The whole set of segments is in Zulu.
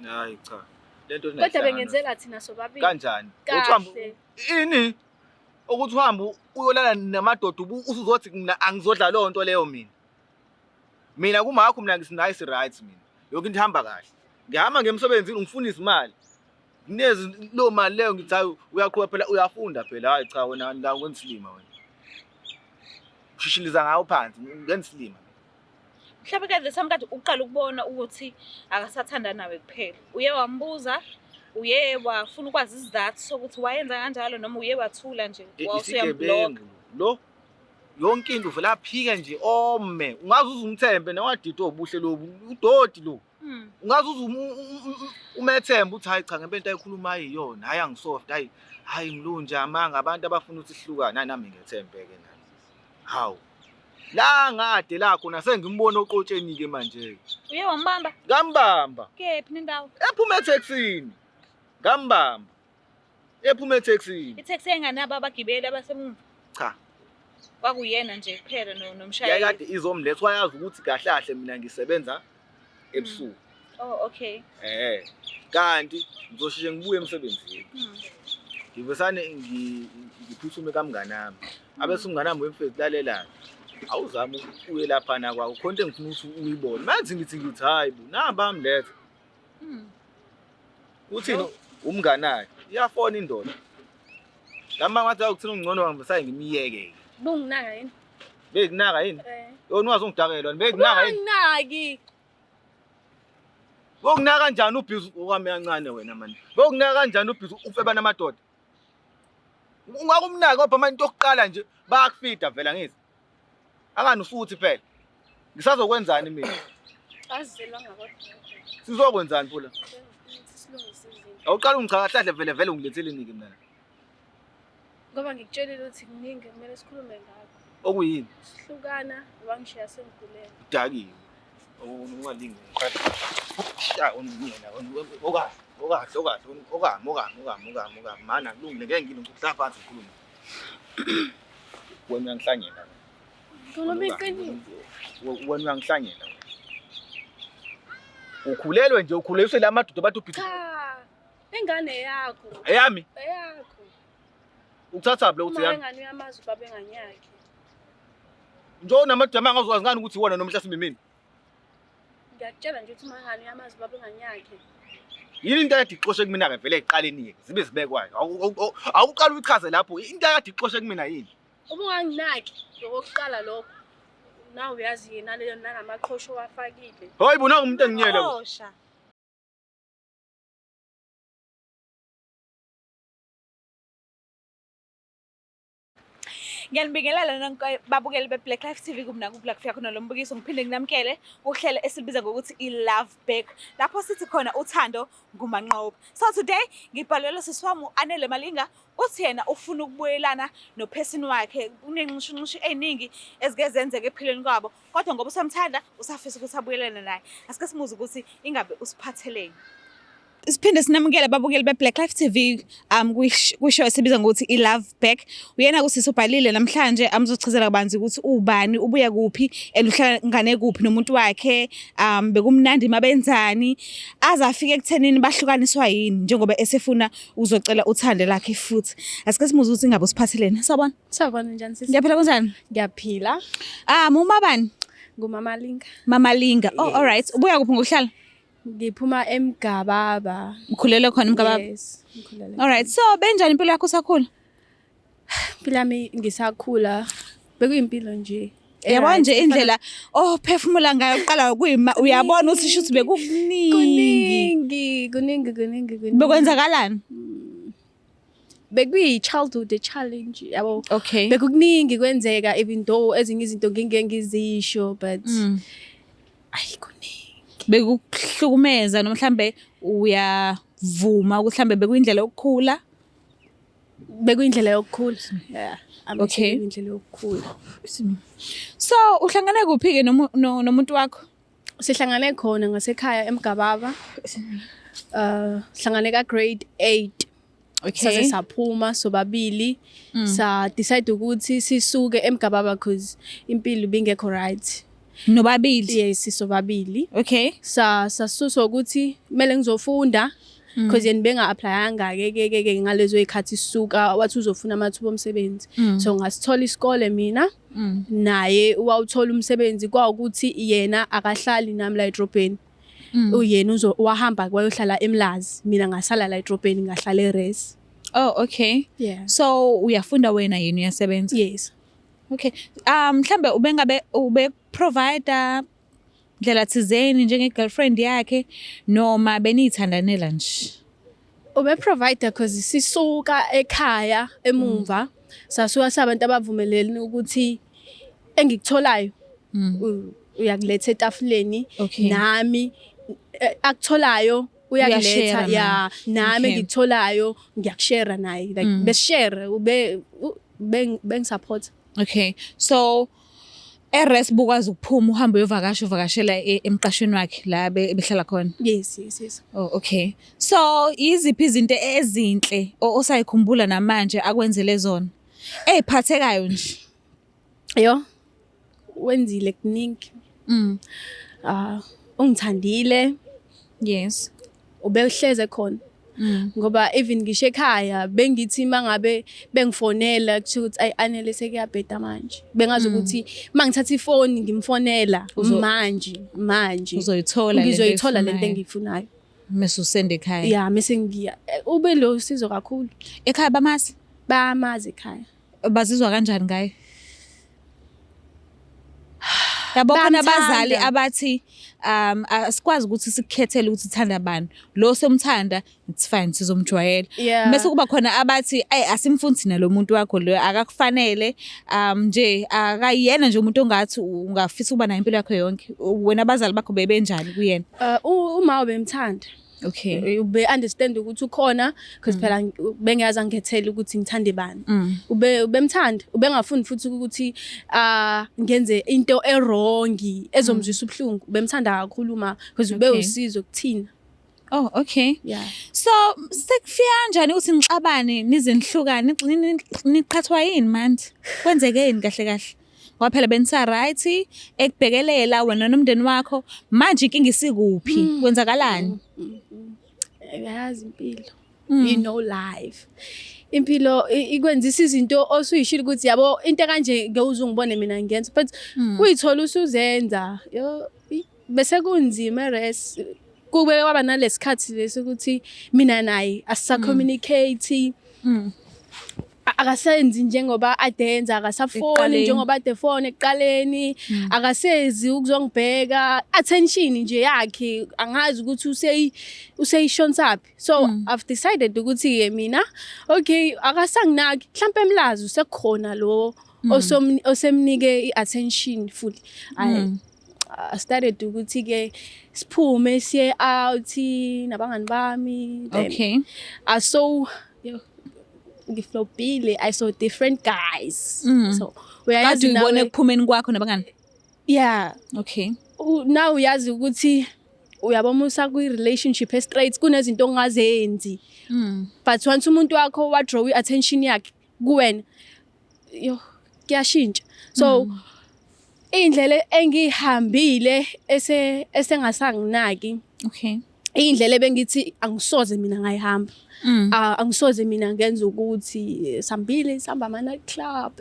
Hayi cha. Lento Kodwa bengenzeka thina sobabili. Kanjani? Uthi ini? Ukuthi uhambe uyolala namadoda usuzothi mina angizodla leyo nto leyo mina. Mina kumakho mina ngisinayisi right mina. Yonke into ihamba kahle. Ngihamba ngemsebenzini ngifuna izimali. Nginezi lo mali leyo ngithi hayi uyaqhubeka phela uyafunda phela hayi cha wena la wensilima wena. Ushishiliza ngawo phansi ngensilima. Mhlawumbe kade samkade uqala ukubona ukuthi akasathanda nawe kuphela. Uye wambuza, uye wafuna ukwazi isizathu sokuthi wayenza kanjalo noma uye wathula nje wawusuyamblock. Lo yonke into uvela phika nje ome. Ungaze uzumthembe nawadidi obuhle lobu udodi lo. Ungaze umethemba uthi hayi cha ngempela ayikhulumayo iyona hayi angisoft hayi ngilunje amanga abantu abafuna ukuthi sihlukane nami ngethembeke nani. Hawu. La ngade la khona sengimbona oqotsheni ke manje. Uye wambamba? Ngambamba. Kephi nendawo? Ephuma etaxini. Ngambamba. Ephuma etaxini. Itaxi enganabo abagibeli abasemuva? Cha. Kwakuyena nje kuphela nomshayeli. Yakade izomletha wayazi ukuthi kahlahle mina ngisebenza ebusuku. Oh okay. Kanti ngizoshishe ngibuye emsebenzini. Ngivesane ngiphuthume kamngani nami. Abese umngani nami wemfezi lalela. Awuzama uye lapha na kwakho khonto engifuna ukuthi uyibone. Manje ngithi hayi bu namba amlethe. Uthini umngani akhe? Iyafona indoda. Lama ngathi akuthina ungcono wangibesaye ngimiyeke. Bunginaka yini? Bekunaka yini? Yona wazi ungidakelwa bekunaka yini? Nginaki. Bokunaka kanjani ubhizi okwami kancane wena manje? Bokunaka kanjani ubhizi ufeba namadoda? Ungakumnaka ngoba manje into yokuqala nje bayakufida vela ngithi. Angani ufuthi phela. Ngisazokwenzani mina? Azizelwa ngakodwa. Sizokwenzani phula? Silungise izinto. Awuqala ungichakahlahle vele ungilethele niki mina. Ngoba ngikutshelile ukuthi kuningi kumele sikhulume ngakho. Okuyini? Sihlukana wangishiya sengigulene. Udakiwe. Ungalingi ngiqala. Sha uniyena okahle. Mana kulungile ngeke ngilungu ukuhlala phansi ukhulume. Wena uyangihlanyela. Khuluma iqiniso. Wena uyangihlanyela. Ukhulelwe nje ukhuleliswe la madoda bathi ubhithi. Cha. Engane yakho. Eyami? Eyakho. Uthatha blo uthi yami. Engane uyamazi baba enganyakhe. Njo namadama angazwazi ngani ukuthi wona nomhlasimbi mina. Ngiyakutshela nje ukuthi mangane uyamazi baba enganyakhe. Yini into yakhe ixoshe kumina ke vele eqaleni ke zibe zibekwayo. Awuqala uyichaze lapho into yakhe ixoshe kumina yini? Ubunganginaki lokuqala lokho. Nawe uyazi yena leyo nanamaqhosho wafakile. Hayi bona umuntu enginyele. Osha. Ngiyanibingelela nonke babukeli beBlack Life TV kumna ku Black Fia khona lo mbukiso ngiphinde nginamkele uhlelo esilibiza ngokuthi iLove Back lapho sithi khona uthando ngumanqoba. So today ngibhalelwe sisiwami uAnele Malinga uthi yena ufuna ukubuyelana nophesini wakhe unenqisho eziningi ezigezenzeke ephilweni kwabo kodwa ngoba usamthanda usafisa ukuthi abuyelane naye. Asike simuze ukuthi ingabe usiphatheleni. Siphinde sinamukele babukeli beBlack Life TV kwishow esibiza ngokuthi iLove Back. Uyena kusisi ubhalile namhlanje amzochazela kabanzi ukuthi ubani ubuya kuphi eluhlangane kuphi nomuntu wakhe bekumnandi mabenzani azafike ekuthenini bahlukaniswa yini njengoba esefuna uzocela uthande lakhe futhi. Asike simuze ukuthi ingabe usiphatheleni. Sawubona? Sawubona njani sisi? Ngiyaphila kanjani? Ngiyaphila. Mama bani? Ngumama Linga. Mama Linga. Oh all right. Ubuya kuphi ngokuhlala? Ngiphuma eMgababa. Ukhulele khona eMgababa? Yes, ngikhulele. All right. So benjani impilo yakho sakhula? Impilo yami ngisakhula bekuyimpilo nje. Yabona nje indlela phefumula ngayo uqala kuyima uyabona ukuthi shuthi bekukuningi. Kuningi. Bekwenzakalani? Bekuyi childhood challenge yabo. Okay. Bekukuningi kwenzeka even though ezinye izinto ngingengizisho but ayikuningi. Bekuhlukumeza noma mhlambe uyavuma ukuthi mhlambe bekuyindlela yokukhula? Bekuyindlela yokukhula. Yeah. Okay. Indlela yokukhula. So uhlangane kuphi ke nomuntu wakho? Sihlangane khona ngasekhaya eMgababa. Hlangane ka grade 8. Okay. Saze saphuma sobabili sa decide ukuthi sisuke eMgababa because impilo bingekho right. Nobabili. Yes, sisobabili. Okay. Sasuswa ukuthi kumele ngizofunda because yena benga-applyanga ke ngalezo y'khathi sisuka wathi uzofuna amathuba omsebenzi. So ngasithola isikole mina naye wawuthola umsebenzi kwawukuthi yena akahlali nami la edrobheni. Uyena wahamba kwayohlala eMlazi, mina ngasala la edrobheni ngahlala eRes. Oh, okay. Yeah. So uyafunda wena yena uyasebenza? Yes. Okay. Mhlambe ube provider ndlela thizeni njenge girlfriend yakhe noma benithandanela nje? Ube provider because sisuka ekhaya emumva sasuka sabantu abavumeleleni ukuthi engikutholayo uyakuletha etafuleni nami akutholayo uyakuletha ya nami ngikutholayo ngiyakushare naye like besishare beng-support. Okay, so eRes bukwazi ukuphuma uhambe uvakashela emqashweni wakhe la behlala khona? Yes. Oh, okay. So yiziphi izinto ezinhle osayikhumbula namanje akwenzele zona eziphathekayo nje? Yo wenzile kuningi. Ungithandile. Yes. Ubehleze khona. Ngoba even ngisho ekhaya bengithi mangabe bengifonela kusho ukuthi ayanele sekuyabheda manje. Bengazi ukuthi mangithatha ifoni ngimfonela manje uzoyithola lento engiyifunayo. Mase usende ekhaya. Yeah, mase ngiya. Ube lo sizo kakhulu. Ekhaya bamazi ekhaya. Bazizwa kanjani ngaye? Yabo khona abazali abathi asikwazi ukuthi sikukhethele ukuthi uthanda bani. Lo somthanda it's fine sizomjwayela. Bese kuba khona abathi asimfuni thina lo muntu wakho lo akakufanele nje akayena nje umuntu ongathi ungafisa ukuba nayo impilo yakho yonke. Wena abazali bakho bebenjani kuyena? Uma ubemthanda. Okay. Ube understand ukuthi ukhona because phela bengiyazi angithethele ukuthi ngithande bani. Ubemthanda, ubengafuni futhi ukuthi ngenze into wrong ezomzwisa ubhlungu. Ubemthanda kakhulu because ube usizo kuthina. Oh, okay. Yeah. So sekufika kanjani ukuthi nixabane nize nihlukane niqhathwa yini manje? Kwenzekeni kahle? Ngoba phela benisa right ekubhekelela wena nomndeni wakho manje inkinga isikuphi kwenzakalani? Yazi impilo. You know life. Impilo ikwenzisa izinto osuyishilo ukuthi yabo into kanje ngeuze ungibone mina ngiyenza but uyithola usuzenza. Yo bese kunzima eRes. Kube kwaba nalesikhathi lesokuthi mina naye asisa-communicate. Akasenzi njengoba adenza akasafoni njengoba adefone ekuqaleni akasezi ukuzongibheka attention nje yakhe angazi ukuthi useyishonsaphi. So I've decided ukuthi ke mina okay akasanginaki mhlambe emlazi usekukhona lo osemnike iattention full. I started ukuthi ke siphume siye out nabangani bami. Okay. Ngiflopile I saw different guys. So uyayazi ubone kuphumeni kwakho nabangani? Yeah. Okay. Now uyazi ukuthi uyabona usakwi-relationship straight kunezinto ongazenzi. But once umuntu wakho wa draw i-attention yakhe kuwena yo kuyashintsha. So indlela engihambile esengasanginaki. Okay. Indlela ebengithi angisoze mina ngayihamba. Angisoze mina ngenza ukuthi sambile sihamba ama-night club.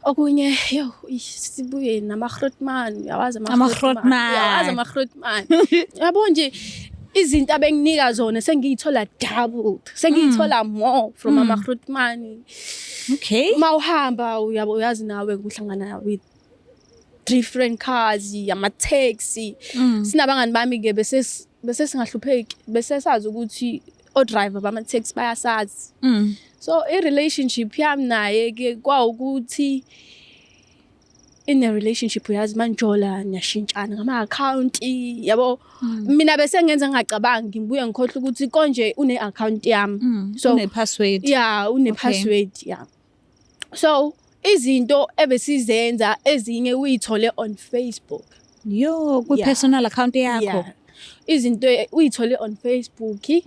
Okunye yo sibuye nama-grootman yawazi ama-grootman yabo nje izinto abenginika zona sengiyithola doubled sengiyithola more from ama-grootman. Okay. Mawuhamba uyazi nawe kuhlangana with different cars ama-taxi. Sinabangani bami ke bese singahlupheki bese sazi ukuthi o-driver bama-taxi bayasazi. So i-relationship yami naye ke kwawukuthi in a relationship uyazi manjola niyashintshana ngama-account yabo. Mina bese ngenza ngingacabangi ngibuye ngikhohle ukuthi konje une-account yami. So une-password. Yeah, une-password. Yeah. So izinto ebesizenza ezinye uyithole on Facebook. Yo ku-personal account yakho. Izinto uyithole on Facebook.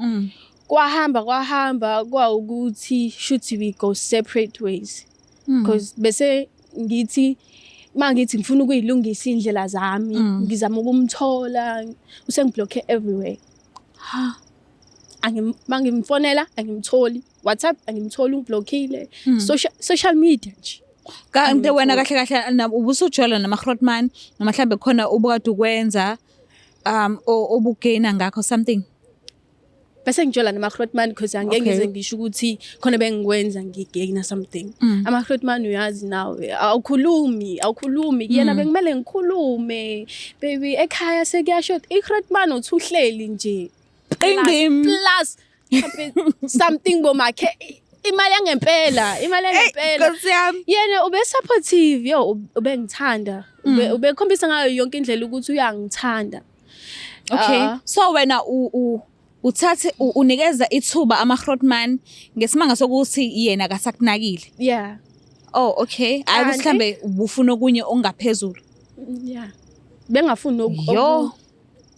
Kwahamba kwawukuthi should we go separate ways because bese ngithi mangithi ngifuna ukuyilungisa indlela zami ngizama ukumthola usengiblock everywhere mangimfonela angimtholi WhatsApp angimtholi ungiblockile social media nje kanti wena kahle kahle ubusujola namaGrootman noma mhlambe khona ubukade ukwenza obugaina ngakho something bese ngitshola namaGrootman because angeke ngize ngisho ukuthi khona bengikwenza ngigaina something amaGrootman uyazi nawe awukhulumi kuyena bekumele ngikhulume baby ekhaya sekuyashot iGrootman uthuhleli nje plus something bomakhe imali yangempela yena ube supportive ubengithanda ubekhombisa ngayo yonke indlela ukuthi uyangithanda okay so wena uthathe unikeza ithuba amaGrootman ngesimanga sokuthi yena akasakunakile yeah oh okay ayikuthi mhlambe ubufuna okunye ongaphezulu yeah bengafuni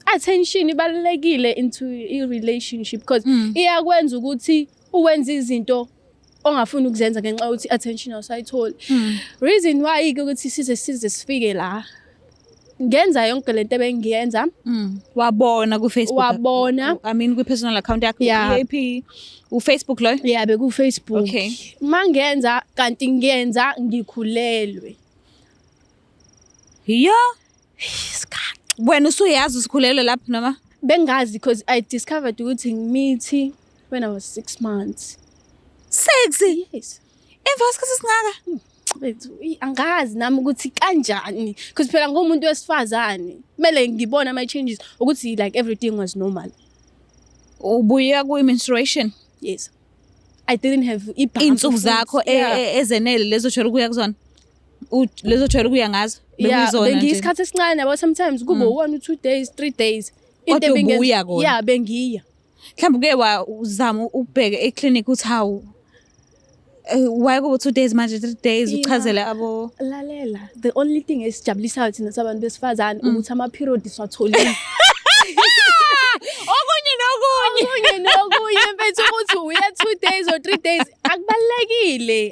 attention ibalekile into a relationship because iyakwenza ukuthi uwenza izinto ongafuni ukuzenza ngenxa ukuthi attention awusayitholi reason why ukuthi size sifike la ngenza yonke lento ebengiyenza wabona ku Facebook wabona I mean ku personal account yakho VIP uFacebook lo yeah beku Facebook okay mangenza kanti ngiyenza ngikhulelwe wena usuyazi usikhulelwe lapho noma bengazi because I discovered ukuthi ngimithi when I was 6 months 6 yes emva kwesikhathi singaka bethu angazi nami ukuthi kanjani because phela ngomuntu wesifazane kumele ngibone ama changes ukuthi like everything was normal ubuye ku menstruation yes I didn't have insuku zakho ezenele lezo jwayele ukuya kuzona lezo jwayele ukuya ngazo bekuzona nje bengiyisikhathi esincane yabo sometimes kuba 1 or 2 days 3 days into ebingenza yeah bengiya mhlawumbe ke uzama ukubheka eclinic uthi hawu why kuba 2 days manje 3 days uchazela abo lalela the only thing esijabulisayo thina sabantu besifazane ukuthi ama period swatholile okunye mfethu ukuthi uya 2 days or 3 days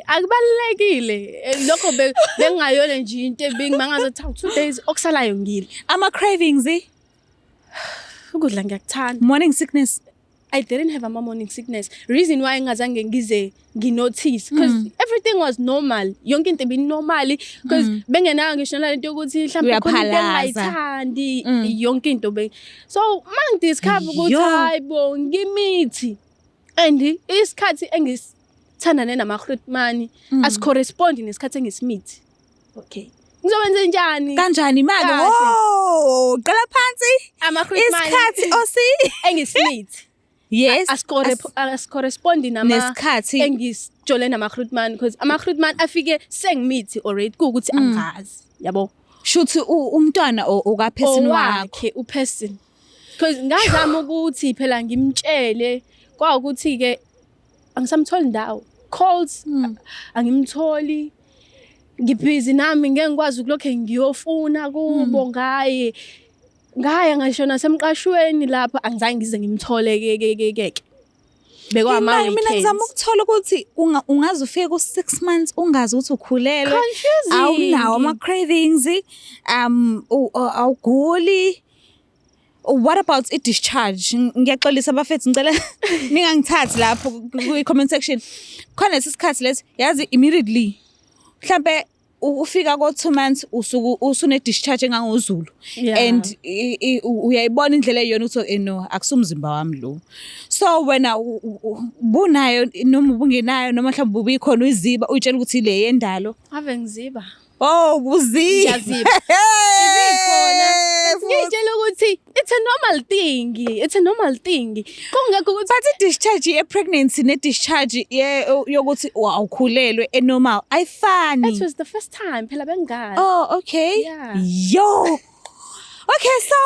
akubalekile lokho bengayona nje into ebingimangaza ukuthi 2 days okusalayo ngile ama cravings ukudla ngiyakuthanda morning sickness I didn't have a morning sickness reason why ngazange ngize nginotice because everything was normal yonke into ibinormal because bengenayo ngisho lento yokuthi mhlawumbe khona into engayithandi yonke into so mangidiscover ukuthi hayibo ngimithi and isikhathi engisithandane namaGrootman as correspond nesikhathi engisimithi okay ngizowenza njani kanjani manje qala phansi amaGrootman isikhathi engisimithi yes as corresponding nesikhathi engisijole namaGrootman because amaGrootman afike sengimithi already ukuthi angazi yabo shuthi umntwana oka person wakhe uperson because ngazama ukuthi phela ngimtshele kwaukuthi ke angisamtholi ndawo calls angimtholi ngibhizi nami ngeke ngikwazi ukulokhe ngiyofuna kubo ngaye ngisho nasemqashweni lapha angizange ngize ngimthole ke bekwama mina ngizama ukuthola ukuthi ungaze ufike ku 6 months ungazi ukuthi ukhulelwe awunawo ama cravings awuguli what about i discharge ngiyaxolisa bafethu ngicela ningangithathi lapho ku comment section khona isikhathi lesi yazi immediately mhlambe ufika ko 2 months usuku usune discharge engangozulu and uyayibona indlela eyona uthi no akusumzimba wami lo so wena bunayo noma ubungenayo noma mhlawumbe ubikhona uyiziba uyitshela ukuthi le yendalo ave ngiziba uziba yaziba ikhona ngitshela ukuthi it's a normal thing kungekho ukuthi but discharge ye pregnancy ne discharge yokuthi awukhulelwe enormal ayifani that was the first time phela bengazi okay yeah. Okay so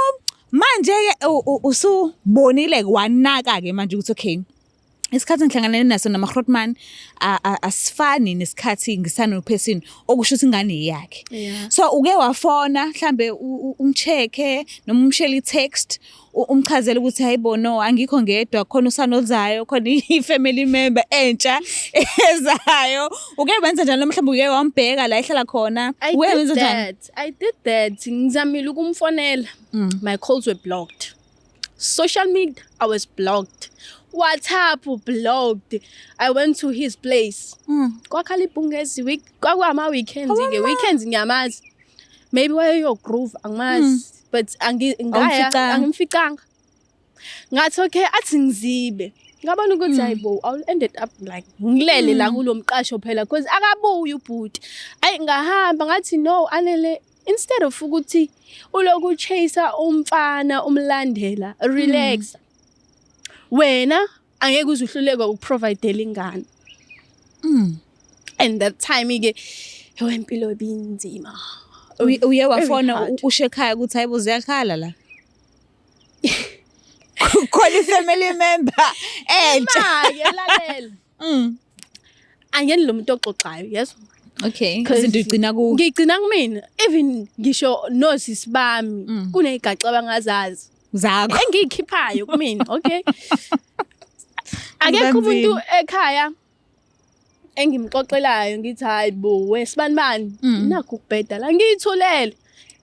manje usubonile wanaka ke manje ukuthi okay isikhathi ngihlangane naso namaGrootman asifani nesikhathi ngisana nophesini okusho ukuthi ingane yakhe. Yeah. So uke wafona mhlambe umcheck noma umshele text umchazela ukuthi hayibo no angikho ngedwa khona usana oluzayo khona ifamily member entsha ezayo. Uke wenza njalo mhlambe uke wambheka la ehlala khona. I did that. Ngizamile ukumfonela. My calls were blocked. Social media, I was blocked. WhatsApp blocked. I went to his place. Kwakhala ibhungezi week kwakama weekends ke weekends ngiyamazi. Maybe why your groove angimazi but angimficanga. Ngathi okay athi ngizibe. Ngabona ukuthi hayibo I ended up like ngilele la kulomqasho phela because akabuyi ubhuti. Ayi ngahamba ngathi no anele instead of ukuthi uloku chase umfana umlandela relax. Wena angeke uzuhluleka ukuprovide ingane. And that time ke impilo ebinzima. Uye wafona usho ekhaya ukuthi hayibo ziyakhala la. Khona family member entsha yelalela. Angeni lo muntu oxoxayo yes. Okay, izinto igcina ku. Ngigcina kumina even ngisho nosisi bami kunezigaxa abangazazi. Zakho engikhiphayo kumina okay. Akekho umuntu ekhaya engimxoxelayo ngithi hayibo wesibani nakho ukubheda la ngiyithulele.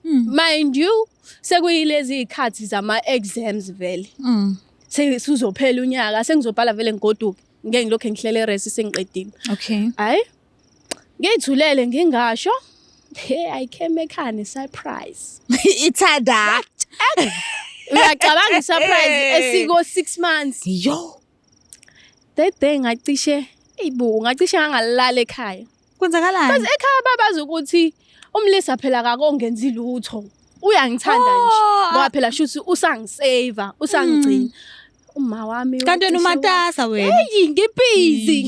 Mind you sekuyilezi izikhathi zama exams vele. Sekuzophela unyaka sengizobhala vele ngigoduke ngeke ngilokho ngihlele resi sengiqedile. Okay. Hayi ngiyithulele ngingasho I came ekhaya ne surprise. Ithanda. Uyacabanga isurprise esiko 6 months. Yo. That day ngacishe ngacishe ngangalala ekhaya. Kwenzakalani? Because ekhaya babazi ukuthi umlisa phela akakongenzi lutho. Uyangithanda nje. Ngoba phela shuthi usangisave, usangigcina. Uma wami kanti wena umatasa wena. Hey ngibhizi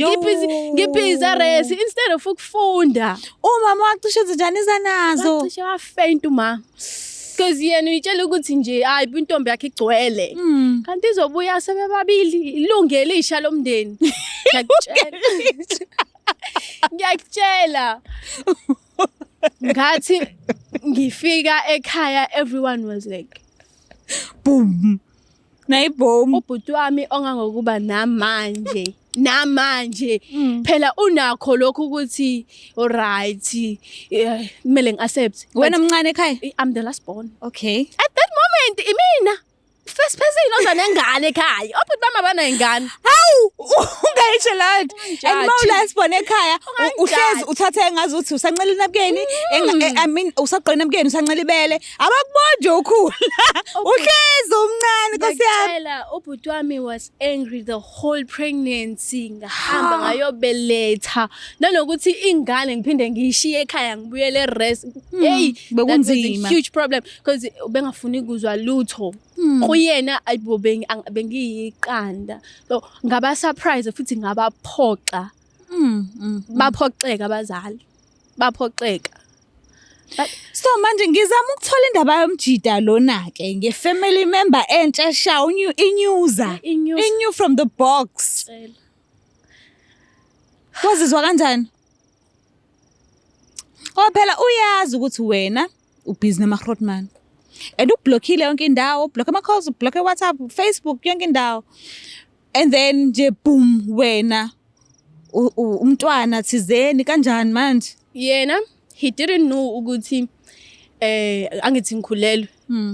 resi instead of ukufunda. Umama wacishe njani nazo? Wacishe wafaint uma. Because yena uyitshela ukuthi nje hayi intombi yakhe igcwele. Kanti izobuya sebebabili ilungele isha lomndeni. Ngiyakutshela. Ngathi ngifika ekhaya everyone was like boom. Nayibom. Ubhuti wami ongangokuba namanje phela unakho lokho ukuthi alright kumele ngiaccept. Wena mncane ekhaya? I'm the last born. Okay. At that moment imina first person oza nengane ekhaya. Ubhuti bami abanayingane. Hawu ungayisho lad. And mawula sibone ekhaya uhlezi uthathe ngazi uthi usancela inabukeni I mean usaqona inabukeni usancela ibele abakubonje ukhula. Uhlezi umncane Nkosi yami. Ngiyacela ubhuti wami was angry the whole pregnancy ngahamba ngayobeletha nanokuthi ingane ngiphinde ngiyishiye ekhaya ngibuyele rest. Hey bekunzima. Huge problem because bengafuni ukuzwa lutho. Kuyena ayibo bengiyiqanda. So ngaba surprise futhi ngabaphoxa. Baphoxeka abazali. Baphoxeka. So manje ngizama ukuthola indaba yomjida lona ke ngefamily member entsha sha inyuza. Inew from the box. Wazizwa kanjani? Phela uyazi ukuthi wena ubhizi namaGrootman. And ublockile yonke indawo, block ama calls, block WhatsApp, Facebook yonke indawo. And then nje boom wena umntwana thizeni kanjani manje? Yena he didn't know ukuthi angithi ngikhulelwe.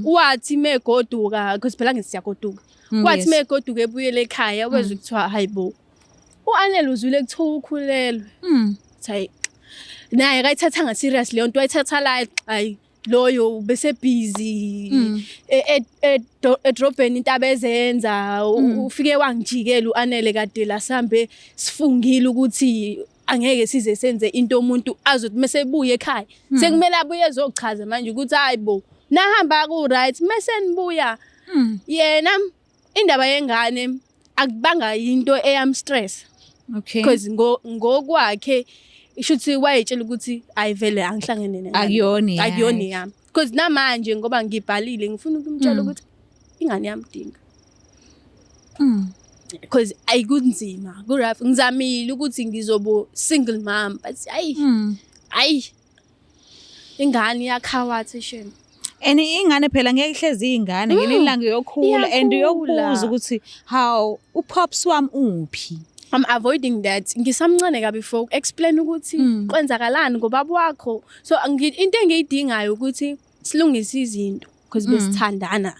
Wathi megoduka because phela ngithi siyagoduka. Wathi megoduka ebuyele ekhaya wezwe kuthiwa hayibo. uAnele uzwile kuthiwa ukhulelwe. Hayi. Naye akayithathanga serious leyo nto wayithatha la hayi loyo bese busy edrobheni into abezenza ufike wangijikela uAnele kade la sambe sifungile ukuthi angeke size senze into umuntu azothi mase buye ekhaya sekumele abuye ezochaza manje ukuthi hayibo nahamba ku right mase nibuya yena indaba yengane akubanga into eyam stress. Okay. Because ngokwakhe ishuthi wayetshela ukuthi ayivele angihlangene naye. Akuyoni yami. Because namanje ngoba ngibhalile ngifuna ukumtshela ukuthi ingane yami dinga. because ayikunzima ku-rough ngizamile ukuthi ngizobo single mom but hayi ingane yakhawathi shem. And ingane phela ngeke ihlezi ingane ngelinye ilanga yokhula and yokubuza ukuthi how upops wami uphi. I'm avoiding that. Ngisamncane kabi before explain ukuthi kwenzakalani ngobaba wakho. So into engiyidingayo ukuthi silungise izinto because besithandana.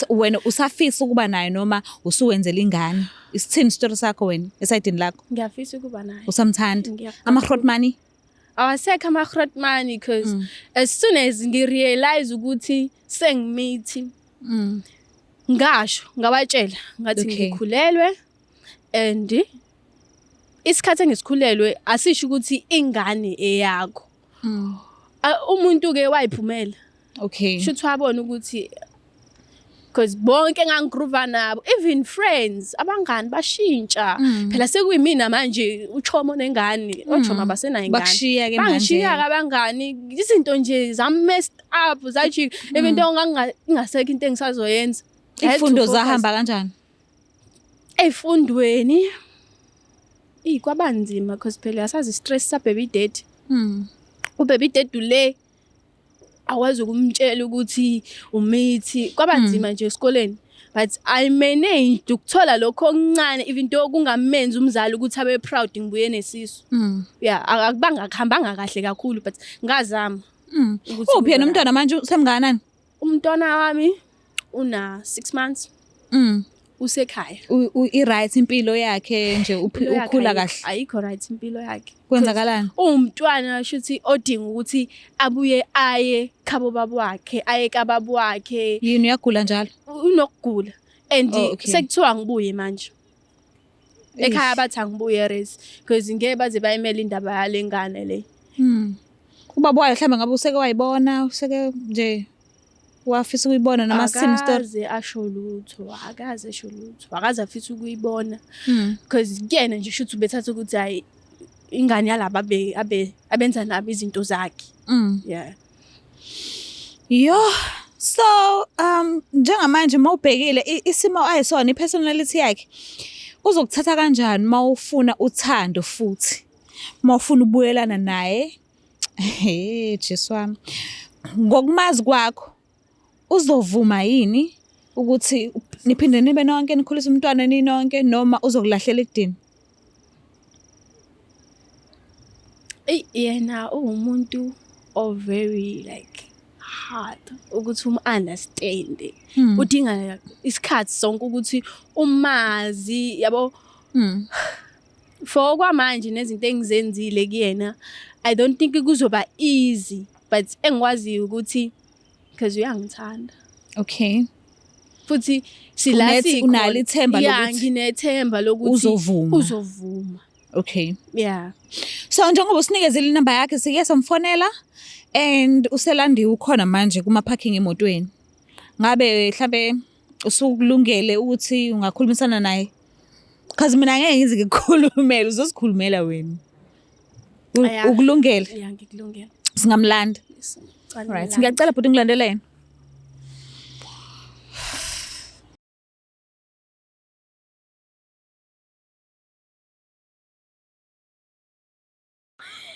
Wena usafisa ukuba nayo noma usuwenzela ingane? Isithini story sakho wena esayidini lakho? Ngiyafisa ukuba nayo. Usamthanda? Ama-Grootmani? Awasekho ama-Grootmani because as soon as ngirealize ukuthi sengimithi ngasho ngabatshela ngathi ngikhulelwe and isikhathi engisikhulelwe asisho ukuthi ingane eyakho. Umuntu ke wayiphumela. Okay. Shuthi wabona ukuthi because bonke engangigroova nabo even friends abangani bashintsha phela sekuyimina manje uchomo nengane ochoma basenayo ingane bakushiya ke manje bangishiya abangani izinto nje zam messed up zathi even though ingasekho into engisazoyenza. Ifundo zahamba kanjani? Efundweni kwabanzima because phela asazi stress sa baby daddy. Ubaby daddy le awazi ukumtshela ukuthi umithi kwabanzima nje esikoleni but I managed ukuthola lokho okuncane even though kungamenza umzali ukuthi abe proud ngibuye nesisu. Yeah akubanga kuhambanga kahle kakhulu but ngazama. Uphi yena umntwana manje usemnganani? Umntwana wami una 6 months. Usekhaya. I-right impilo yakhe nje ukhula kahle. Ayikho right impilo yakhe. Kwenzakalani? Umntwana shuthi odinga ukuthi abuye aye khabo baba wakhe, aye kababa wakhe. Yini uyagula njalo? Unokugula. And sekuthiwa ngibuye manje. Ekhaya bathi angibuye res because ngeke baze bayimela indaba yalengane le. Ubaba wayo mhlawumbe ngabe useke wayibona, useke nje wafisa ukuyibona noma sini story? Akaze asho lutho, akaze afisa ukuyibona because kuyena nje shuthi ubethatha ukuthi hayi ingane yalaba abenza nabo izinto zakhe. Yeah. So njengamanje mawubhekile isimo ayisona ipersonality yakhe uzokuthatha kanjani mawufuna uthando futhi mawufuna ubuyelana naye? Jesu wami. Ngokumazi kwakho uzovuma yini ukuthi niphinde nibe nonke nikhulisa umntwana ninonke noma uzokulahlela ekudeni? Yena umuntu very like hard ukuthi understand. Udinga isikhathi sonke ukuthi umazi yabo. For kwamanje nezinto engizenzile kuyena I don't think kuzoba easy but engikwazi ukuthi because uyangithanda. Okay. Futhi silasi unalo ithemba lokuthi yeah nginethemba lokuthi uzovuma. Okay. Yeah. So njengoba usinikezile inamba yakhe sike samfonela and uselandiwe ukhona manje kuma parking emotweni. Ngabe mhlambe usukulungele ukuthi ungakhulumisana naye? Because mina ngeke ngize ngikukhulumele uzosikhulumela wena. Ukulungela? Yeah ngikulungela. Singamlanda. Right. Ngiyacela bhuti ngilandelene.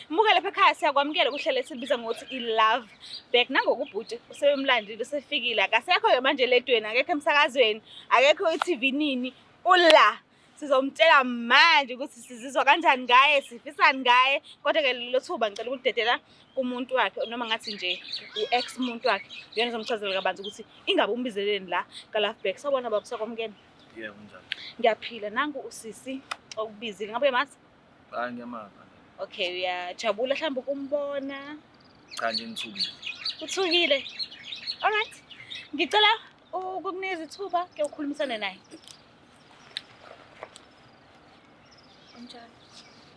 Muka lapha ekhaya siyakwamukela ukuhlele sibiza ngokuthi i-Love Back nangokubhuti usebemlandile usefikile akasekho ke manje ledweni akekho emsakazweni akekho e-TV nini ula sizomtshela manje ukuthi sizizwa kanjani ngaye sifisani ngaye kodwa ke lo thuba ngicela ukudedela kumuntu wakhe noma ngathi nje u-ex umuntu wakhe yena uzomchazela kabanzi ukuthi ingabe umbizeleni la ka-Love Back sabona baba sakwamukela. Yeah kunjani? Ngiyaphila nangu usisi okubizile ngabe mathi? Hayi ngiyamazi. Okay, uyajabula mhlawumbe ukumbona? Cha nje ngithukile. Uthukile? Alright. Ngicela ukukunikeza ithuba ke ukhulumisane naye. Unjani?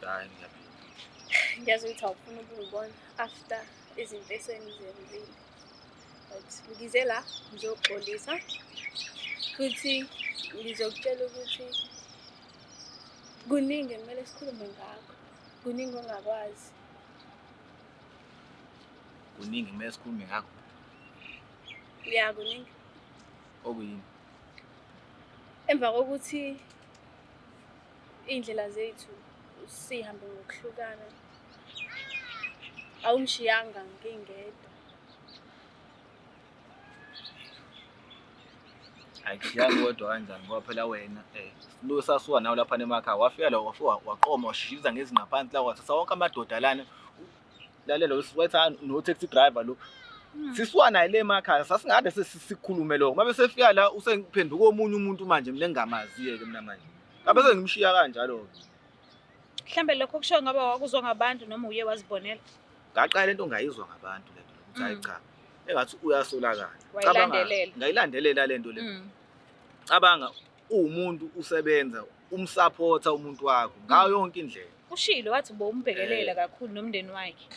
Hayi ngiyaphila. Ngiyazi ukuthi awufuna ukungibona after izinto esengizenzile. But ngize la ngizoxolisa. Futhi ngizokutshela ukuthi kuningi kumele sikhulume ngakho. Kuningi ongakwazi. Kuningi kumele sikhulume ngakho. Yeah, kuningi. Okuyini? Emva kokuthi iy'ndlela zethu sihambe ngokuhlukana, awungishiyanga ngingedwa. Ayikushiyanga kodwa kanjani ngoba phela wena lo sasuka nawe lapha emakhaya wafika la wafika waqoma washishiza ngezingaphansi la wathatha wonke amadoda lana lalela wetha no taxi driver lo sisuka naye le emakhaya sasingade sesikhulume lokho mabe sefika la usengiphenduka omunye umuntu manje mina engingamaziye ke mina manje ngabe sengimshiya kanjalo Mhlambe lokho kusho ngoba wakuzwa ngabantu noma uye wazibonela. ngaqala lento ngayizwa ngabantu lento ukuthi hayi cha engathi uyasolakala Wayilandelela. ngayilandelela lento le cabanga umuntu usebenza umsupporta umuntu wakho ngayo yonke indlela Ushilo wathi bombhekelela kakhulu nomndeni wakhe.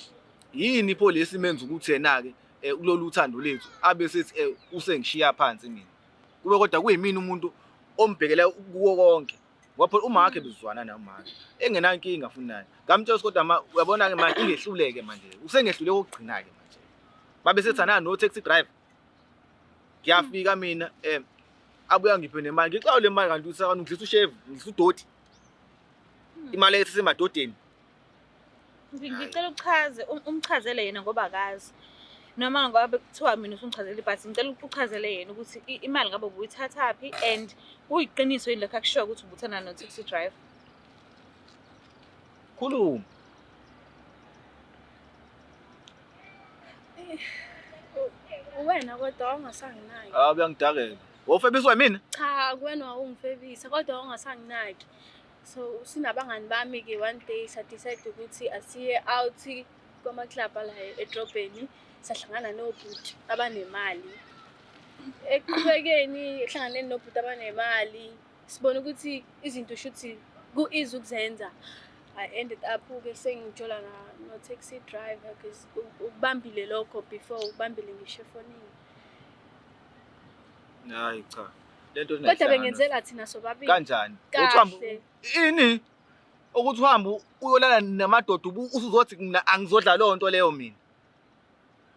yini ipolice imenza ukuthi yena ke kulolu uthando lethu abe sethi usengishiya phansi mina kube kodwa kuyimini umuntu ombhekela kuwo konke ngoba phela uma wakhe bezwana nayo manje engenankinga funani ngamtshela kodwa uyabona ke manje ingehluleke manje usengehluleke ukugcina ke manje babe sethana no taxi driver ngiyafika mina abuya ngiphe nemali ngixawo le mali kanti usakani ngidlisa ushave ngidlisa udoti imali ethi semadodeni Ngicela uchaze umchazele yena ngoba akazi. Noma ngoba kuthiwa mina usungichazele but ngicela ukuchazele yena ukuthi imali ngabe ubuyithathaphi and kuyiqiniso yini lokho akusho ukuthi ubuthana no taxi driver. khuluma Wena kodwa awungasanginaki. uyangidakela wofebiswa mina Cha, kuwena wawungifebisa kodwa awungasanginaki. So sinabangani bami-ke one day sadecide ukuthi asiye out kwama-club la edrobheni sahlangana nobhuti abanemali. Ekuqhubekeni ehlanganeni nobhuti abanemali sibona ukuthi izinto shuthi ku-easy ukuzenza. I ended up-ke sengithola no-taxi driver because ukubambile lokho before ukubambile ngisho efonini. hayi cha lento Kodwa bengenzela thina sobabili. kanjani Kahle. ini ukuthi uhambe uyolala namadoda usuzothi mina angizodla leyo nto leyo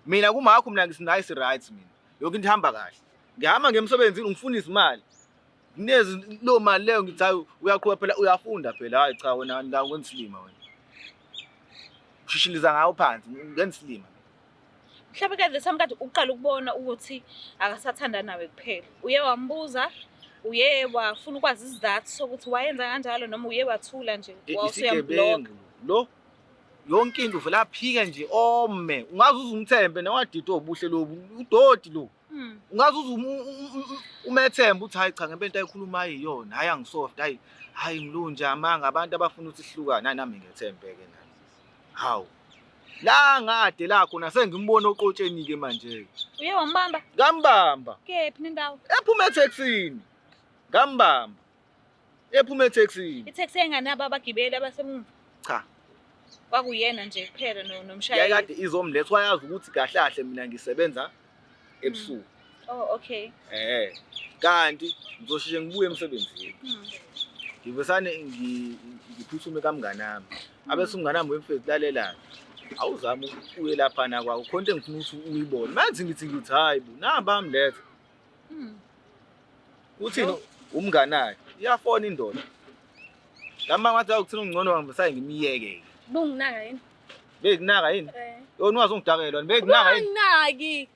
mina kumakho mina ngisinice right mina yonke into ihamba kahle ngihamba ngemsebenzini ngifuna izimali nginezi lo mali leyo ngithi hayi uyaqhubeka phela uyafunda phela hayi cha wena la kwensilima wena ushishiliza ngayo phansi ngensilima Mhlawumbe kade samkade uqala ukubona ukuthi akasathanda nawe kuphela. Uye wambuza, uye wafuna ukwazi isizathu sokuthi wayenza kanjalo noma uye wathula nje wawusuyamblock. lo yonke into vela aphike nje ome ungaze uzumthembe nawadito obuhle lobu udodi lo ungaze umethemba uthi hayi cha ngempela ayikhuluma yiyona hayi angisoft hayi ngilunje amanga abantu abafuna ukuthi sihlukane nami ngethembeke nami hawu la ngade la khona sengimbona oqotsheni ke manje Uye wambamba? ngambamba Kephi nendawo? ephuma etaxini ngambamba ephuma etaxini Itaxi enganabo abagibeli abasemuva. cha Kwakuyena nje kuphela nomshayeli. yakade izomlethwa yazi ukuthi kahle kahle mina ngisebenza ebusuku Oh okay. kanti ngizoshishe ngibuye emsebenzini ngivesane ngiphuthume kamnganami abese umnganami wemfethu lalelayo awuzama uye lapha na kwakho khonto engifuna ukuthi uyibone manje ngithi hayi bu namba amlethe uthini umnganakhe iyafona indoda ngama ngathi akuthina ungcono wangibesaye ngimiyeke Bunginaka yini? bekunaka yini yona ungazongidakela bekunaka yini Bunginaki.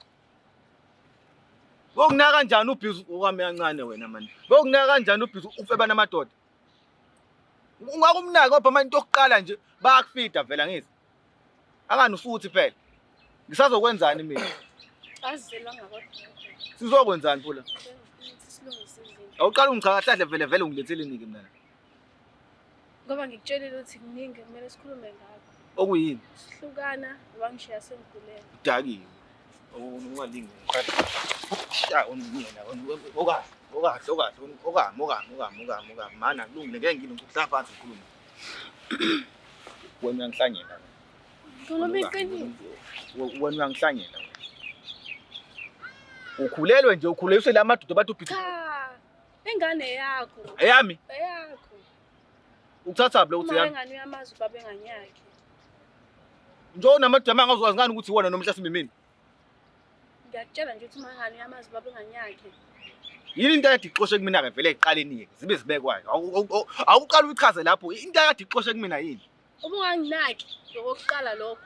Bokunaka kanjani ubhizi okwami kancane wena manje bokunaka kanjani ubhizi ufeba namadoda ungakumnaka ngoba manje into yokuqala nje bayakufida vela ngithi angani ufuthi phela ngisazokwenzani mina Azizelwa ngakodwa. sizokwenzani phula Silungise izinto. awuqala ungichakahle vele ungilethele niki mina Ngoba ngikutshelile ukuthi kuningi kumele sikhulume ngakho. okuyini Sihlukana wangishiya sengigulela. udakiwe ungalingi sha oniyena okahle mana kulungile ngeke ngilokuhlala phansi ukhuluma wena uyangihlangela Khuluma iqiniso. wena uyangihlangela ukhulelwe nje ukhuleliswe la madoda bathi ubhithi Cha. Ingane yakho. eyami Eyakho. ukuthatha blo uthi Uma yami ingane uyamazi ubaba enganyakhe. njo namadoda mangazowazi ngani ukuthi wona nomhlasimbi mina Ngiyakutshela nje ukuthi uma ingane uyamazi ubaba enganyakhe. yini into ekade ixoshe kumina ke vele eqaleni zibe zibekwayo awuqala uyichaze lapho into ekade ixoshe kumina yini ubunganginaki ngokuqala lokho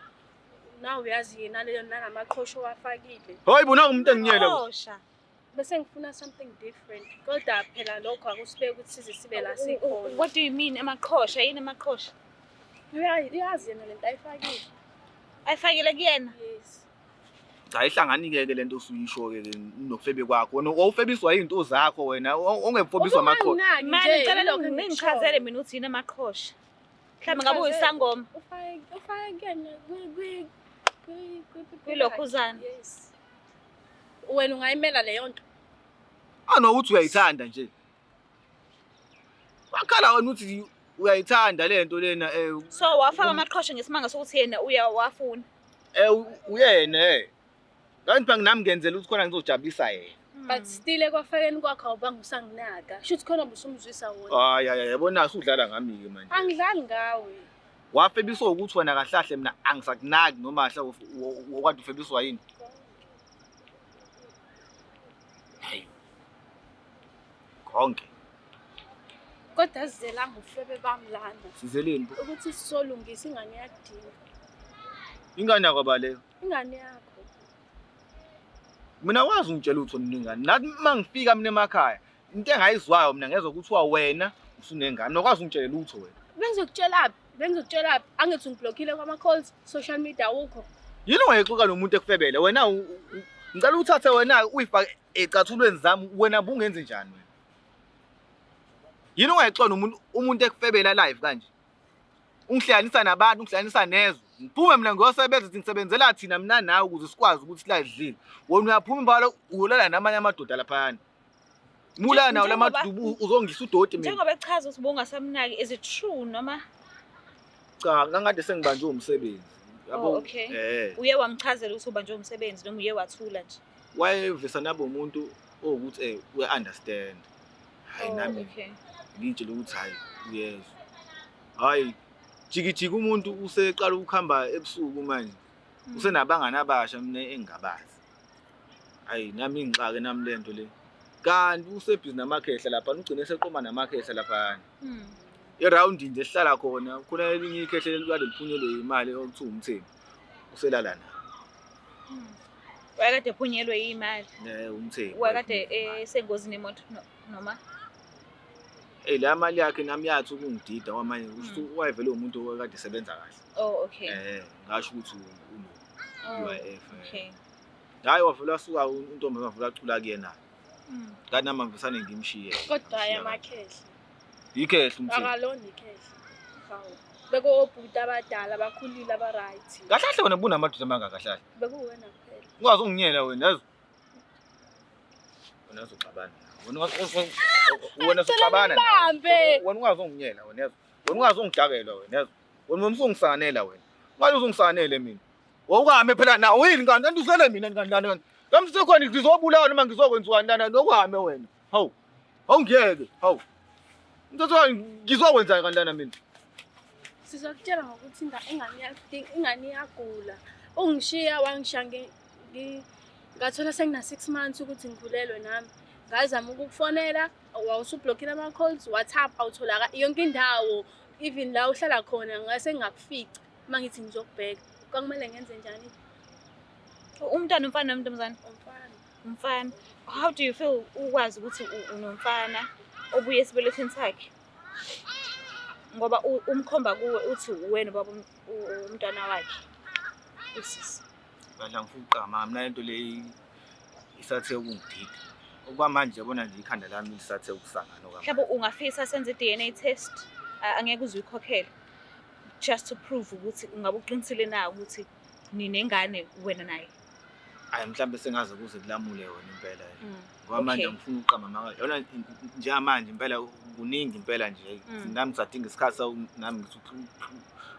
nawe uyazi yena leyo nanamaqhosho wafakile hoyi bona umuntu enginyele Qhosha. bese ngifuna something different kodwa phela lokho akusibeke ukuthi size sibe la sikhona What do you mean amaqhosha yini amaqhosha? uyazi yena lento ayifakile Ayifakile kuyena. yes cha ihlanganike ke lento usuyisho ke nokufebe kwakho wena awufebiswa izinto zakho wena ongefobiswa amaqhosha Ubunganginaki Manje nje, ngicela yilokho ningichazele mina ukuthi yini amaqhosha. Mhlawumbe ngabe uyisangoma. ufake kuyena Kwilokhuzana. yes wena ungayimela leyo nto anokuthi uyayithanda nje wakhala wena uthi uyayithanda lento lena So wafaka amaqhosha ngesimanga sokuthi yena uyawafuna. uyena kanti phela nami ngenzela ukuthi khona ngizojabulisa yena but still ekwafakeni kwakho awubanga usanginaka shuthi khona busumzwisa wona hayi yabona usudlala ngami ke manje angidlali ngawe wafebiswa ukuthi wena kahlahle mina angisakunaki noma hla wakade ufebiswa yini hayi konke kodwa sizelanga ufebe bamlana sizeleni ukuthi sisolungisa ingane yakudinga ingane yakho baleyo ingane yakho mina wazi ungitshela ukuthi uningani nathi mangifika mina emakhaya into engayizwayo mina ngezwe ukuthiwa wena usunengane nokwazi ungitshelela utho wena bengizokutshela angithi ngiblockile kwama calls social media ukho yini ungayixoxa nomuntu ekufebele wena ngicela uthathe wena uyifake ecathulweni zami wena bungenze njani wena yini ungayixoxa umuntu ekufebela live kanje ungihlanganisa nabantu ungihlanganisa nezwe ngiphume mina ngosebenza ukuthi ngisebenzela thina mina nawe ukuze sikwazi ukuthi la idlile wena uyaphuma imbala uyolala namanye amadoda laphana mula nawo lamadubu uzongisa udoti mina Njengoba echaza ukuthi bungasamnaki is it true noma? cha ngangade sengibanjwe umsebenzi Oh, okay. Uye wamchazela ukuthi ubanjwe umsebenzi noma uye wathula nje. wayevisa nabo umuntu ukuthi we understand hayi nami Okay. ngitshela ukuthi hayi uyezwa hayi jikijiki umuntu useqala ukuhamba ebusuku manje usenabangana abasha mina engabazi hayi nami ngixake nami lento le kanti usebhizi namakhehla lapha ugcine seqoma namakhehla lapha iround nje sihlala khona khona elinye ikhehle likade liphunyelwe imali okuthiwa umthembu uselala na Wakade ephunyelwe imali. umthembu Wakade sengozini nemoto noma? la mali yakhe nami yathi ukungidida kwamanje wayevele umuntu okade esebenza kahle Oh, okay. ngasho ukuthi Oh, UIF okay. hayi wavula suka untombi wavula acula kuyena kanti nami ngivisane ngimshiye kodwa ayamakhehla ikhehle umthembu akalona ikhehla hawu bekobhuta abadala bakhulile aba right kahlahle wena bunamadoda amangakahlahle bekuwena kuphela ungazi unginyela wena yazi wena uzoxabana wena uzoxabana bambe wena ungazi unginyela wena yazi wena ungazi ungidakela wena yazi wena umsungisanela wena ungazi uzungisanele mina wawukame phela nawe yini kanti usele mina kanti kambe sekhona ngizobulawa noma ngizokwenziwa ntana nokuhame wena hawu awungiyeke hawu ngizothiwa ngizokwenza kanti mina sizokutshela ngokuthi ingane iyagula ungishiya wangishiya ngathola sengina 6 months ukuthi ngikhulelwe nami ngazama ukukufonela wawusublockile ama calls WhatsApp awutholaka yonke indawo even la uhlala khona ngase ngakufica mangithi ngizokubheka kwakumele ngenze njani Umntwana umfana nomuntu mzana? umfana Umfana. How do you feel ukwazi ukuthi unomfana obuye esibelethweni sakhe? Ngoba umkhomba kuwe uthi wena baba umntwana wakhe. Usisi. badla ngifuna uqama mina lento le isathe ukungidida okwamanje yabona nje ikhanda lami lisathe ukusangana okwamanje Mhlawumbe ungafisa senze i-DNA test angeke uzuyikhokhela just to prove ukuthi ungabe uqinisile na ukuthi ninengane wena naye. hayi mhlambe sengaze kuze kulamule wena impela ngoba manje ngifuna uqama maka yona njengamanje impela kuningi impela nje nami ngisadinga isikhathi nami ngithi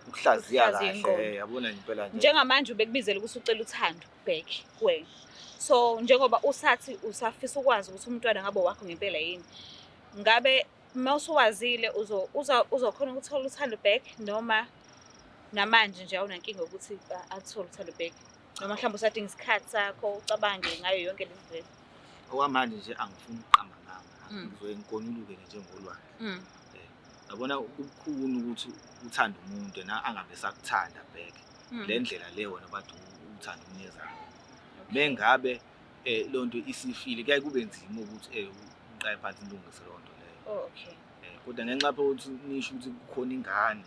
ukuhlaziya kahle yabona impela nje Njengamanje ubekubizela ukuthi ucela uthando back kuwena. So njengoba usathi usafisa ukwazi ukuthi umntwana ngabe wakho ngempela yini. Ngabe mawusuwazile uzokhona ukuthola uthando back noma namanje nje awunankinga ukuthi athole uthando back. Noma mhlawumbe usadinga isikhathi sakho ucabange ngayo yonke le ndlela. okwamanje nje angifuni uqama ngizoye ngikonuluke njengolwandle. Yabona kukhulu ukuthi uthanda umuntu angabe sakuthanda back le ndlela le wena bathi uthanda umnezana bengabe lonto isifile kuyaye kube nzima ukuthi uqaye phansi ilungise lonto leyo. Okay. Kodwa ngenxa lapho ukuthi nisho ukuthi kukhona ingane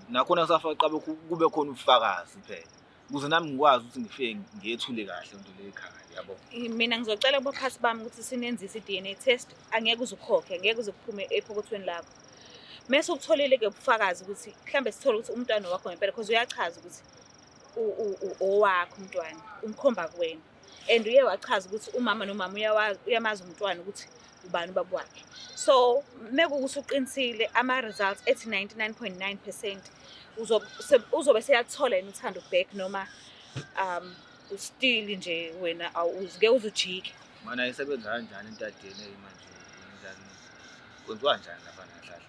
nakhona kusafaka qabe kube khona ubufakazi phela ukuze nami ngikwazi ukuthi ngifike ngiyethule kahle lonto le ekhaya yabo. Mina ngizocela kubaphasi bami ukuthi sinenzise i-DNA test, angeke uzukhokhe, angeke uzuphume ephokothweni lakho. Mase ukutholile ke ubufakazi ukuthi mhlambe sithole ukuthi umntwana wakho ngempela because uyachaza ukuthi owakho umntwana umkhomba kuwena and uye wachaza ukuthi umama nomama uyamazi umntwana ukuthi ubani ubaba wakhe. So mekukuthi uqinisile ama results ethi 99.9% uzobe seyathola yena uthando back noma still nje wena awuzike uzujike. Mana isebenza kanjani into DNA manje njani kwenziwa kanjani lapha nahlahla?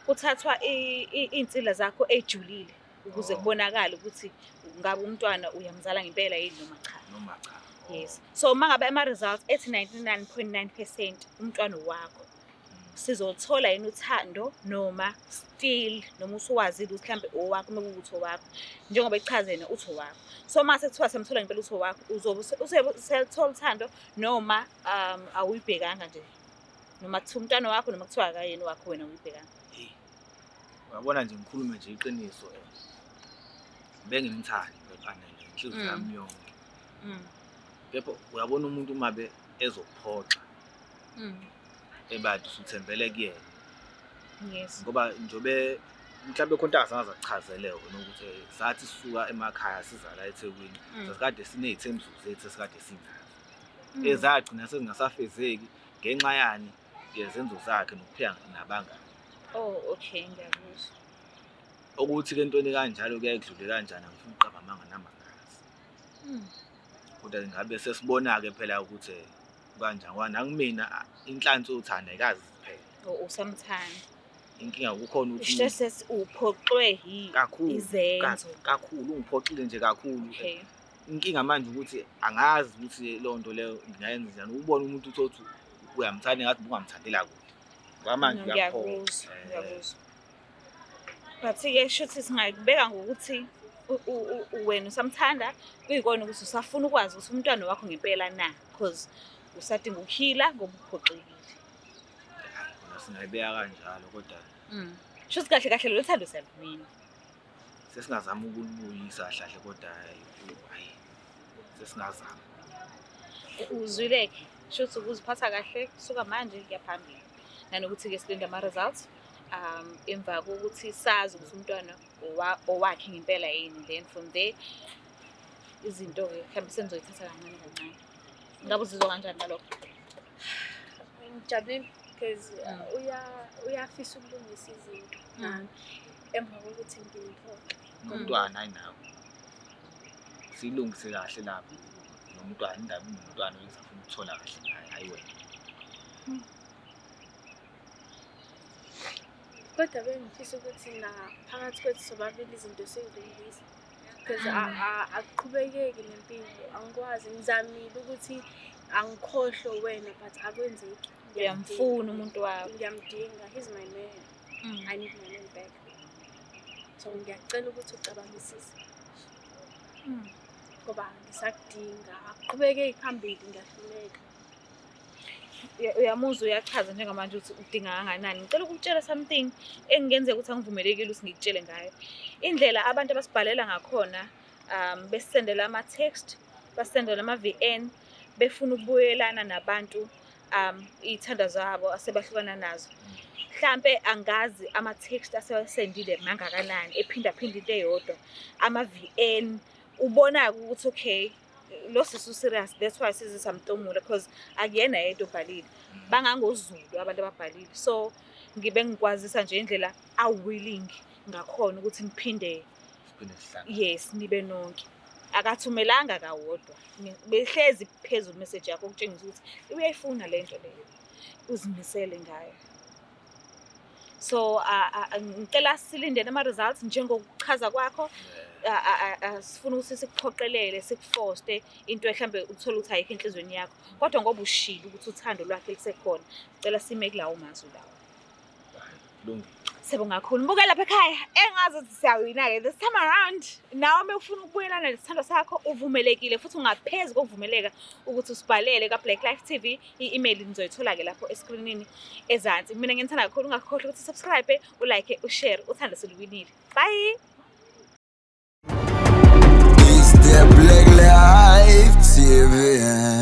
Kuthathwa insila zakho ejulile ukuze kubonakala ukuthi ngabe umntwana uyamzala ngempela yini noma cha. Yes. So mangabe ama results ethi 99.9% umntwana wakho sizothola yena uthando noma still noma usuwazile ukuthi mhlambe owakho mekukuthi owakho njengoba ichazena uthi owakho. So mase kuthiwa semthola ngempela uthi owakho uzobe usethola uthando noma awuyibhekanga nje noma kuthiwa umntwana wakho noma kuthiwa akayena wakho wena uyibhekanga. Uyabona nje ngikhulume nje iqiniso bengimthandi bephana nje inhliziyo yami yonke. Kepha uyabona umuntu mabe ezophoxa ebathi usuthembele kuyena. Yes. Ngoba njobe mhlawumbe konta asangaza kuchazele wona ukuthi sathi sisuka emakhaya siza la eThekwini sasikade sinezithembiso zethu esikade sinazo ezagcina sezingasafezeki ngenxa yani yezenzo zakhe nokuphika nabangani. Oh okay ngiyakuzwa. Ukuthi ke ntoni kanjalo kuyaye kudlule kanjani angifuni uqaba amanga namangazi. Kodwa ngabe sesibona ke phela ukuthi kanjani wana angimina inhlanhla uthanda ayikazi phela. Usamthanda. Inkinga kukhona ukuthi Stress uphoxwe izenzo. Kakhulu ungiphoxile nje kakhulu. Okay. Inkinga manje ukuthi angazi ukuthi lonto leyo ngiyayenza njani ubone umuntu uthi uyamthanda ngathi ungamthandela kude. Kwamanje ngiyakuzwa. But ke shothi singayibeka ngokuthi wena usamthanda kuyikona ukuthi usafuna ukwazi ukuthi umntwana wakho ngempela na because usadinga ukuhila ngoba uphoxekile. Singayibeka kanjalo kodwa shothi kahle kahle lo thando siyalumina. Sesingazama ukulibuyisa kahle kodwa hayi sesingazama. Uzwileke shothi ukuziphatha kahle suka manje kuyaphambili. Nanokuthi ke silinde ama results emva kokuthi sazi ukuthi umntwana owakhe ngempela yini then from there izinto ke mhlawumbe senizoyithatha kancane kancane. Ngabe uzizwa kanjani nalokho? Ngijabulile because uyafisa ukulungisa izinto nami emva kokuthi ngimthola Umntwana ayinawo silungise kahle lapho nomntwana indaba unomntwana oyisafuna ukuthola kahle naye hayi wena. Kodwa bengifisa ukuthi phakathi kwethu sobabili izinto sezilungisa because akuqhubekeki nempilo angikwazi ngizamile ukuthi angikhohlwe wena but akwenzeki. Uyamfuna umuntu wakho. Ngiyamdinga, he's my man. I need my man back. So ngiyacela ukuthi ucabangisise. Ngoba ngisakudinga akuqhubekeki phambili ngiyahluleka. Uyamuzwa uyachaza njengamanje ukuthi udinga kangakanani. Ngicela ukutshela something engenzeka ukuthi angivumelekile ukuthi ngikutshele ngayo. Indlela abantu abasibhalela ngakhona besendela ama text, basendela ama VN, befuna ukubuyelana nabantu ithanda zabo asebahlukana nazo. Mhlambe angazi ama text asebasendile mangakanani ephinda into eyodwa. Ama VN ubona ukuthi okay lo sisu serious that's why sizisamtomula because akuyena yedwa obhalile bangangozulu abantu ababhalile so ngibe ngikwazisa nje indlela awilling ngakhona ukuthi ngiphinde yes nibe nonke akathumelanga kawodwa behlezi phezulu message yakho ukutshengisa ukuthi uyayifuna lento leyo uzimisele ngayo so ngicela silinde ama results njengokuchaza kwakho asifuna ukuthi sikuphoqelele sikufoste into mhlambe uthola ukuthi ayikho enhlizweni yakho kodwa ngoba ushilo ukuthi uthando lwakhe lisekhona cela sime kulawo mazwi lawo Kulungile. Sibonga kakhulu mbuke lapha ekhaya engazi ukuthi siyawina-ke this time around nawe uma ufuna ukubuyelana nesithando sakho uvumelekile futhi ungaphezi kokuvumeleka ukuthi usibhalele ka-Black Life TV i-email nizoyithola-ke lapho escreenini ezansi mina nginithanda kakhulu ungakhohlwa ukuthi subscribe ulike ushare uthando seliwinile bye It's the Black Life TV.